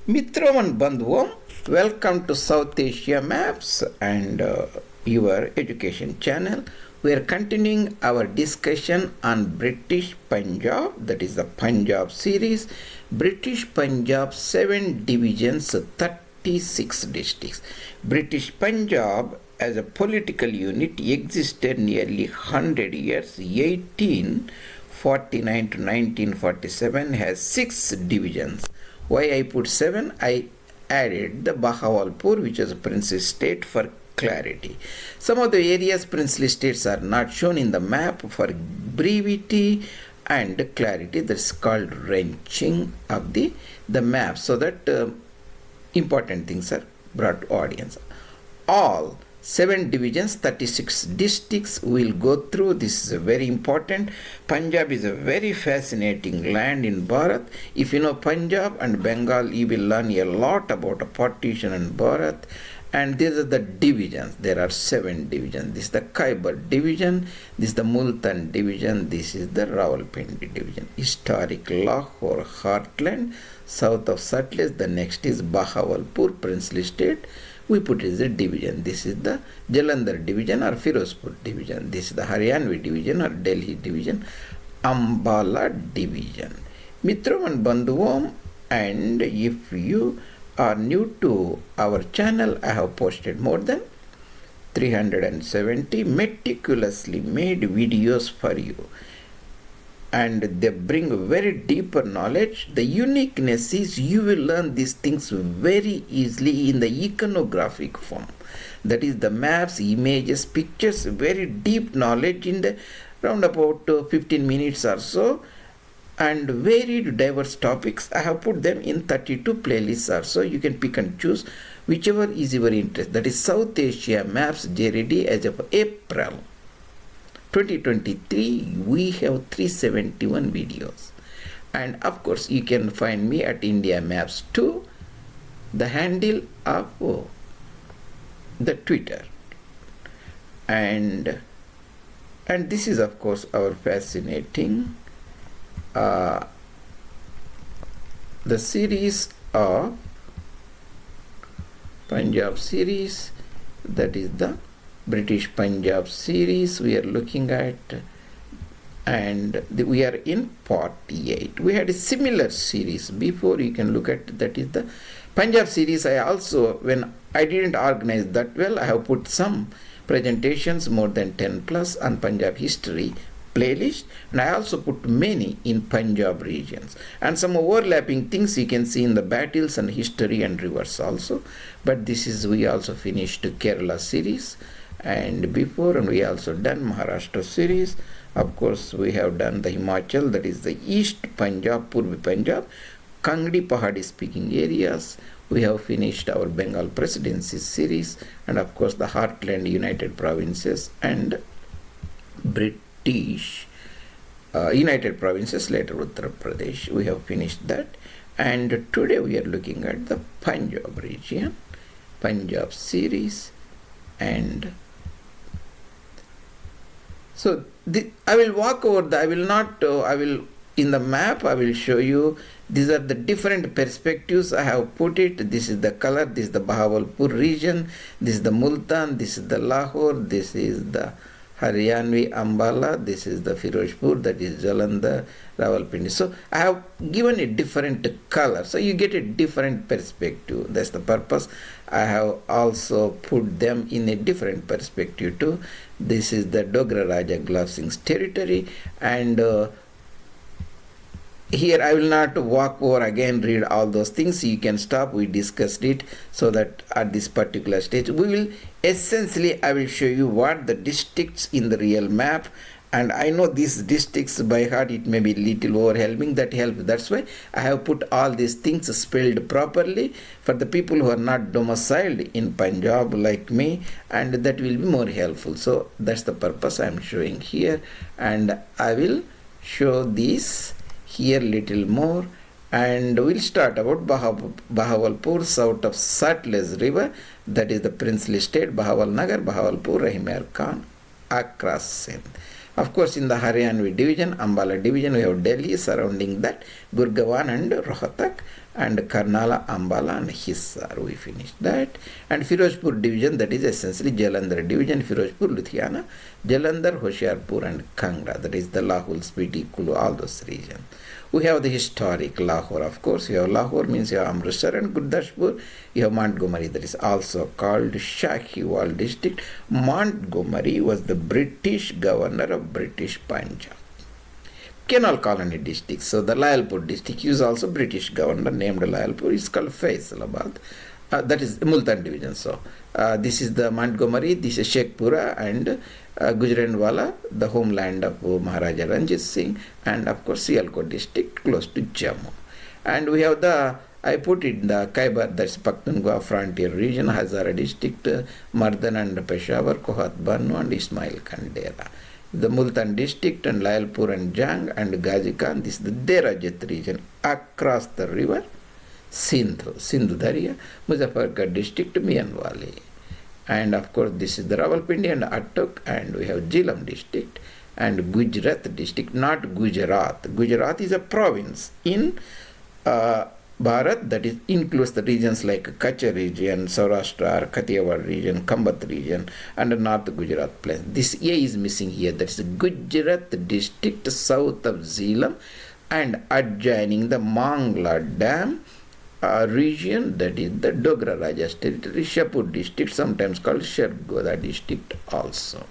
Mitro and Bandhuvam, welcome to South Asia Maps and your education channel. We are continuing our discussion on British Punjab, that is the Punjab series. British Punjab 7 divisions, 36 districts. British Punjab as a political unit existed nearly 100 years. 1849 to 1947 has 6 divisions. Why I put 7? I added the Bahawalpur, which is a princely state, for clarity. Some of the areas princely states are not shown in the map for brevity and clarity. That's called wrenching of the map, so that important things are brought to audience. All 7 divisions, 36 districts we'll go through. This is very important. Punjab is a very fascinating land in Bharat. If you know Punjab and Bengal, you will learn a lot about a partition and Bharat. And these are the divisions. There are 7 divisions. This is the Khyber division. This is the Multan division. This is the Rawalpindi division. Historic Lahore heartland, south of Sutlej. The next is Bahawalpur, princely state. We put it as a division. This is the Jalandhar division or Firozpur division. This is the Haryanvi division or Delhi division. Ambala division. Mitram and Bandhuvam, and if you are new to our channel, I have posted more than 370 meticulously made videos for you. And they bring very deeper knowledge. The uniqueness is you will learn these things very easily in the iconographic form. That is the maps, images, pictures, very deep knowledge in the round about 15 minutes or so. And very diverse topics. I have put them in 32 playlists or so. You can pick and choose whichever is your interest. That is South Asia Maps Reddy as of April 2023, we have 371 videos. And of course, you can find me at India Maps 2, the handle of the Twitter. And this is of course our fascinating the series of Punjab series, that is the British Punjab series we are looking at, and we are in part 8. We had a similar series before. You can look at, that is the Punjab series. I also, when I didn't organize that well, I have put some presentations, more than 10 plus, on Punjab history playlist, and I also put many in Punjab regions, and some overlapping things you can see in the battles and history and rivers also. But this is, we also finished Kerala series and before, and we also done Maharashtra series. Of course, we have done the Himachal, that is the East Punjab, Purbi Punjab, Kangdi Pahadi speaking areas. We have finished our Bengal presidency series, and of course the Heartland United Provinces and British United Provinces, later Uttar Pradesh. We have finished that, and today we are looking at the Punjab region, Punjab series. And so I will walk over I will in the map I will show you, these are the different perspectives I have put it. This is the color, this is the Bahawalpur region, this is the Multan, this is the Lahore, this is the Haryanvi Ambala, this is the Firozpur, that is Jalandhar, Rawalpindi. So I have given a different color, so you get a different perspective. That's the purpose. I have also put them in a different perspective too. This is the Dogra Raja Glove Singh's territory, and here I will not walk over again, read all those things. You can stop, we discussed it, so that at this particular stage we will essentially, I will show you what the districts in the real map. And I know these districts by heart, it may be little overwhelming. That helps. That's why I have put all these things spelled properly for the people who are not domiciled in Punjab like me, and that will be more helpful. So that's the purpose I am showing here, and I will show this here little more. And we'll start about Bahawalpur, south of Sutlej river, that is the princely state, Bahawalnagar, Bahawalpur, Rahim Khan, across Sindh. Of course, in the Haryanvi division, Ambala division, we have Delhi surrounding that, Gurgaon and Rohtak. and Karnala, Ambala and Hisar. We finished that. And Firozpur division, that is essentially Jalandhar division, Firozpur, Ludhiana, Jalandhar, Hoshiarpur and Kangra, that is the Lahore, Spiti, Kulu, all those regions. We have the historic Lahore, of course. You have Lahore, means you have Amritsar and Gurdashpur. You have Montgomery, that is also called Shahiwal district. Montgomery was the British governor of British Punjab. Canal Colony district. So the Layalpur district is also British governor named Layalpur. It's called Faisalabad. That is Multan division. So this is the Montgomery, this is Sheikhpura and Gujranwala, the homeland of Maharaja Ranjit Singh, and of course Sialkot district close to Jammu. And we have the, I put it the Khyber, that's Pakhtunkhwa frontier region, Hazara district, Mardan and Peshawar, Kohat Banu and Ismail Khandera. The Multan district and Layalpur and Jang and Ghazi Khan, this is the Derajat region across the river Sindhu Darya, Muzaffargarh district, Mianwali. And of course this is the Rawalpindi and Attock, and we have Jhelum district and Gujarat district, not Gujarat. Gujarat is a province in Bharat, that is includes the regions like Kutch region, Saurashtra, Kathiawar region, Kambat region and the North Gujarat plain. This A is missing here, that is Gujarat district south of Jhelum and adjoining the Mangla Dam region, that is the Dogra Raja's territory, Shapur district, sometimes called Shargoda district also.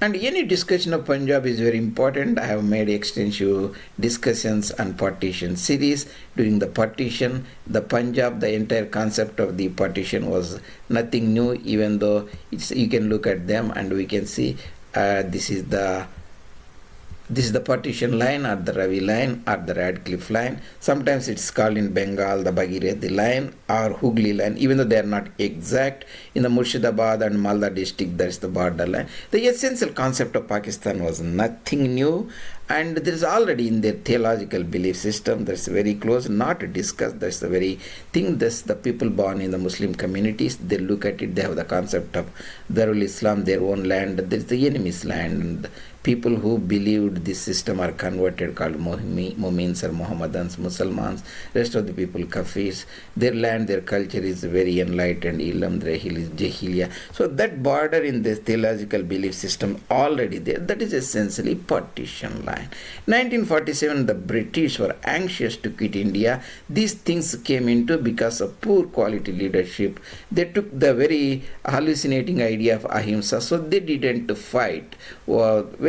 And any discussion of Punjab is very important. I have made extensive discussions on partition series. During the partition, the Punjab, the entire concept of the partition was nothing new, even though you can look at them and we can see this is the partition line or the Ravi line or the Radcliffe line. Sometimes it's called in Bengal the Bhagirathi line or Hooghly line, even though they are not exact. In the Murshidabad and Malda district, there is the border line. The essential concept of Pakistan was nothing new, and there is already in their theological belief system, that's very close, not discussed. That's the very thing. That's the people born in the Muslim communities, they look at it, they have the concept of Darul Islam, their own land, there's the enemy's land. And people who believed this system are converted, called Mu'mins or Muhammadans, Muslims. Rest of the people Kafirs. Their land, their culture is very enlightened. Ilam, Drehil is Jahiliya. So that border in this theological belief system already there. That is essentially partition line. 1947, the British were anxious to quit India. These things came into because of poor quality leadership. They took the very hallucinating idea of ahimsa, so they didn't fight.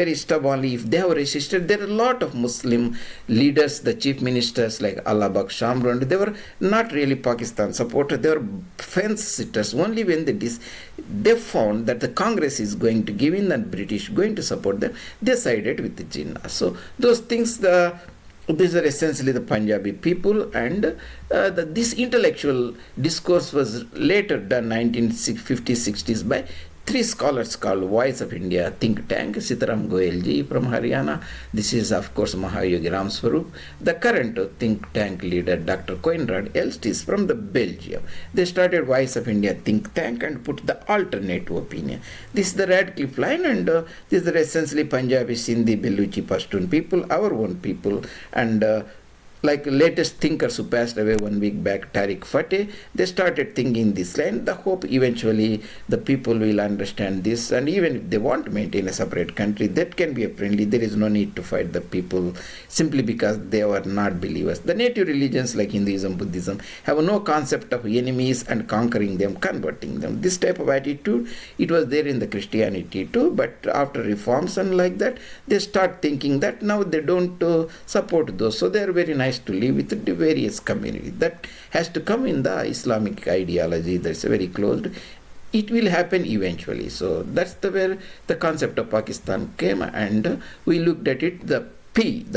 Very stubbornly, if they have resisted, there are a lot of Muslim leaders, the chief ministers like Allah Baksh Shamrond, they were not really Pakistan supporters, they were fence sitters. Only when they found that the Congress is going to give in and British going to support them, they sided with the Jinnah. So those things, these are essentially the Punjabi people, and this intellectual discourse was later done 1950s, 60s by three scholars called Voice of India think tank, Sitaram Goyalji from Haryana. This is of course Mahayogi Ram Swarup. The current think tank leader Dr. Coenraad Elst is from the Belgium. They started Voice of India think tank and put the alternative opinion. This is the Radcliffe line, and these are essentially Punjabi, Sindhi, Baluchi, Pashtun people, our own people, and like latest thinkers who passed away 1 week back, Tariq Fateh, they started thinking this line. The hope eventually the people will understand this, and even if they want to maintain a separate country, that can be a friendly. There is no need to fight the people simply because they were not believers. The native religions like Hinduism, Buddhism have no concept of enemies and conquering them, converting them. This type of attitude, it was there in the Christianity too, but after reforms and like that, they start thinking that now they don't support those, so they are very nice to live with the various communities. That has to come in the Islamic ideology, that's very closed. It will happen eventually. So that's where the concept of Pakistan came, and we looked at it. The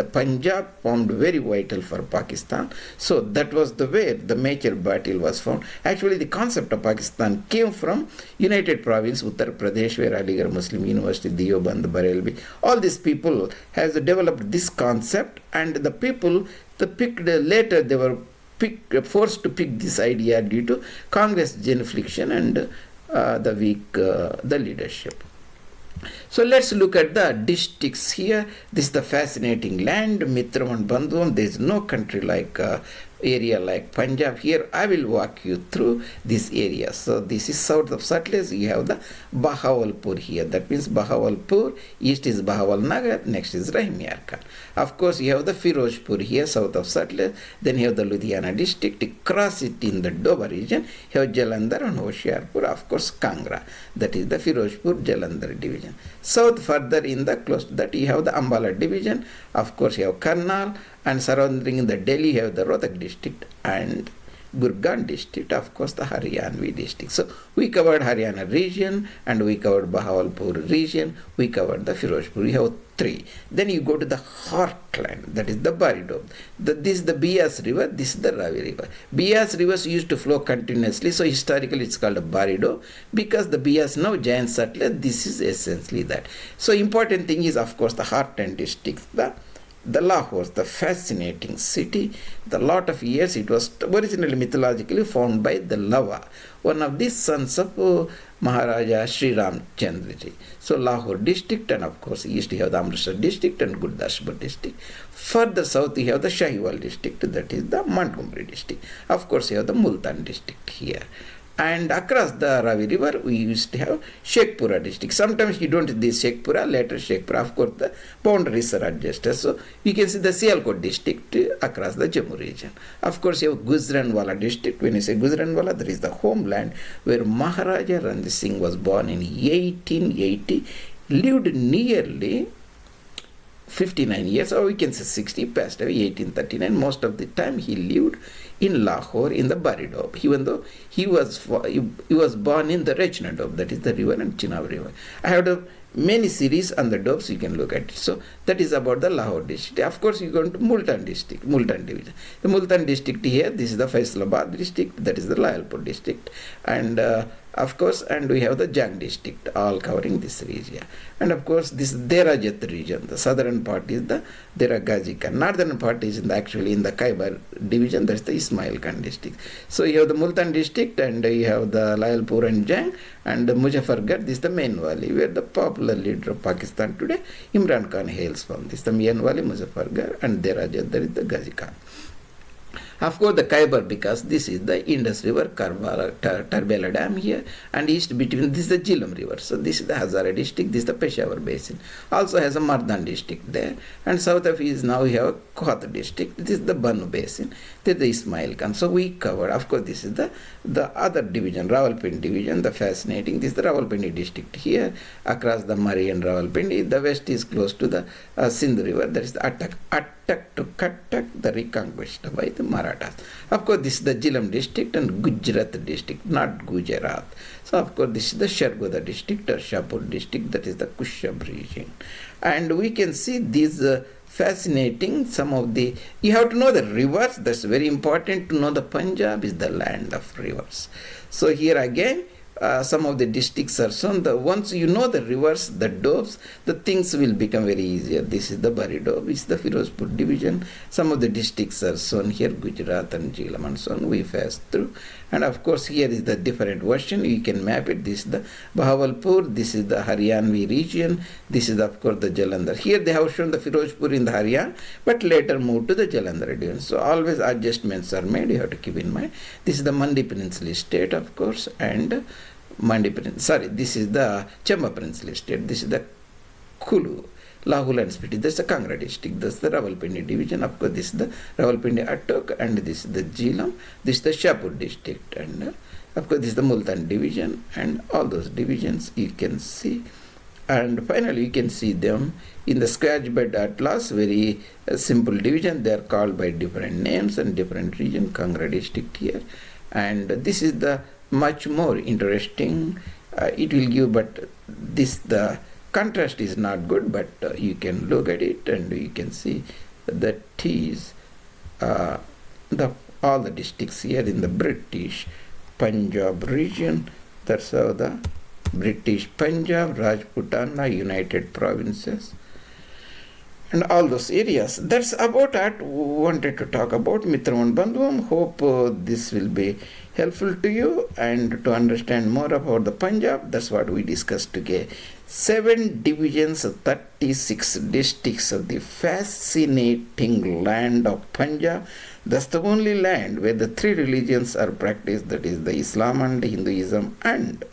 Punjab formed very vital for Pakistan. So that was the way the major battle was found. Actually, the concept of Pakistan came from United Province, Uttar Pradesh, where Aligarh Muslim University, Deoband, Barelvi, all these people has developed this concept, and the people later they were forced to pick this idea due to Congress genuflection and the weak the leadership. So let's look at the districts here. This is the fascinating land, Mitram and Bandhum. There is no country like area like Punjab. Here I will walk you through this area. So this is south of Satluj. You have the Bahawalpur here. That means Bahawalpur. East is Bahawalnagar. Next is Rahim Khan. Of course, you have the Firozpur here, south of Satluj. Then you have the Ludhiana district. Cross it in the Doba region. You have Jalandhar and Hoshiarpur. Of course, Kangra. That is the Firozpur Jalandhar division. South further in the close to that you have the Ambala division. Of course, you have Karnal, and surrounding the Delhi you have the Rohtak district and Gurgaon district, of course the Haryanvi district. So we covered Haryana region and we covered Bahawalpur region, we covered the Firozpur. We have three. Then you go to the heartland, that is the Barido. This is the Bias river, this is the Ravi river. Bias rivers used to flow continuously, so historically it's called a Barido because the Bias now giant Satluj, this is essentially that. So important thing is of course the heartland districts, the Lahore, the fascinating city. The lot of years it was originally mythologically found by the Lava, one of the sons of Maharaja Sri Ram Chandraji. So Lahore district, and of course east you have the Amritsar district and Gurdaspur district. Further south you have the Shahiwal district, that is the Montgomery district. Of course you have the Multan district here. And across the Ravi river we used to have Sheikhpura district. Sometimes you don't see this Sheikhpura, later Sheikhpura. Of course the boundaries are adjusted. So you can see the Sialkot district across the Jammu region. Of course you have Gujranwala district. When you say Gujranwala, that is the homeland where Maharaja Ranjit Singh was born in 1880, lived nearly 59 years, or we can say 60, passed away 1839. Most of the time he lived in Lahore in the Baridob, even though he was born in the Rechnadob, that is the river, and Chenab river. I have many series on the dobs, you can look at it. So that is about the Lahore district. Of course you go to Multan district, Multan division. The Multan district here, this is the Faisalabad district, that is the Layalpur district, and of course, and we have the Jang district, all covering this region. And of course this Derajat region, the southern part is the Dera Ghazi Khan, northern part is actually in the Khyber division, that's the Ismail Khan district. So you have the Multan district and you have the Layalpur and Jang, and Muzaffargarh, this is the main valley where the popular leader of Pakistan today, Imran Khan, hails from. This is the main valley, Muzaffargarh, and Derajat, there is the Ghazi Khan. Of course the Khyber, because this is the Indus river, Tarbela dam here, and east between this is the Jhelum river. So this is the Hazara district, this is the Peshawar basin. Also has a Mardan district there, and south of is now we have Kohat district, this is the Banu basin, this is the Ismail Khan. So we covered, of course this is the other division, Rawalpindi division, the fascinating, this is the Rawalpindi district here, across the Murray and Rawalpindi. The west is close to the Sindh river, that is the Attak to Kattak, the reconquest by the Marathas. Of course this is the Jhelum district and Gujarat district, not Gujarat. So of course this is the Shargoda district or Shapur district, that is the Kushab region. And we can see these fascinating, some of the, you have to know the rivers, that's very important to know. The Punjab is the land of rivers. So here again some of the districts are shown. Once you know the rivers, the dobs, the things will become very easier. This is the Baridob, this is the Firozpur division. Some of the districts are shown here, Gujarat and Jhelum and so on, we passed through. And of course here is the different version, you can map it. This is the Bahawalpur, this is the Haryanvi region, this is of course the Jalandhar. Here they have shown the Firozpur in the Haryan, but later moved to the Jalandhar division. So always adjustments are made, you have to keep in mind. This is the Mandi Princely state, of course, and this is the Chamba Princely state, this is the Kulu, Lahul and Spiti, that's the Kangra district, that's the Rawalpindi division. Of course this is the Rawalpindi Attok, and this is the Jhelum, this is the Shapur district, and of course this is the Multan division, and all those divisions you can see. And finally you can see them in the scratch bed atlas, very simple division, they are called by different names and different region. Kangra district here, and this is the much more interesting, it will give, but this the contrast is not good, but you can look at it and you can see that is all the districts here in the British Punjab region. That's how the British Punjab, Rajputana, United Provinces, and all those areas. That's about what wanted to talk about. Mitravam Bandhuvam, hope this will be helpful to you and to understand more about the Punjab. That's what we discussed today. 7 divisions, 36 districts of the fascinating land of Punjab. That's the only land where the 3 religions are practiced, that is the Islam and Hinduism and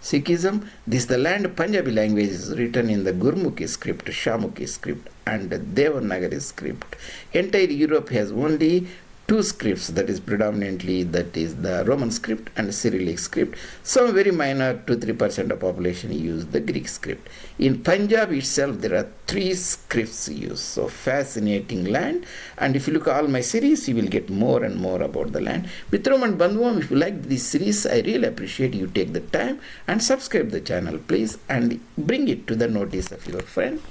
Sikhism. This the land Punjabi language is written in the Gurmukhi script, Shamukhi script and Devanagari script. Entire Europe has only 2 scripts, that is predominantly that is the Roman script and Cyrillic script. Some very minor 2-3% of population use the Greek script. In Punjab itself there are 3 scripts used. So fascinating land, and if you look at all my series you will get more and more about the land. Mitravam and Bandhuvam, if you like this series, I really appreciate you take the time and subscribe the channel please, and bring it to the notice of your friend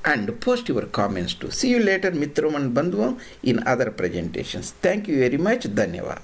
and post your comments too. See you later, Mitravam and Bandhuvam, in other presentations. Thank you very much. Dhanyavad.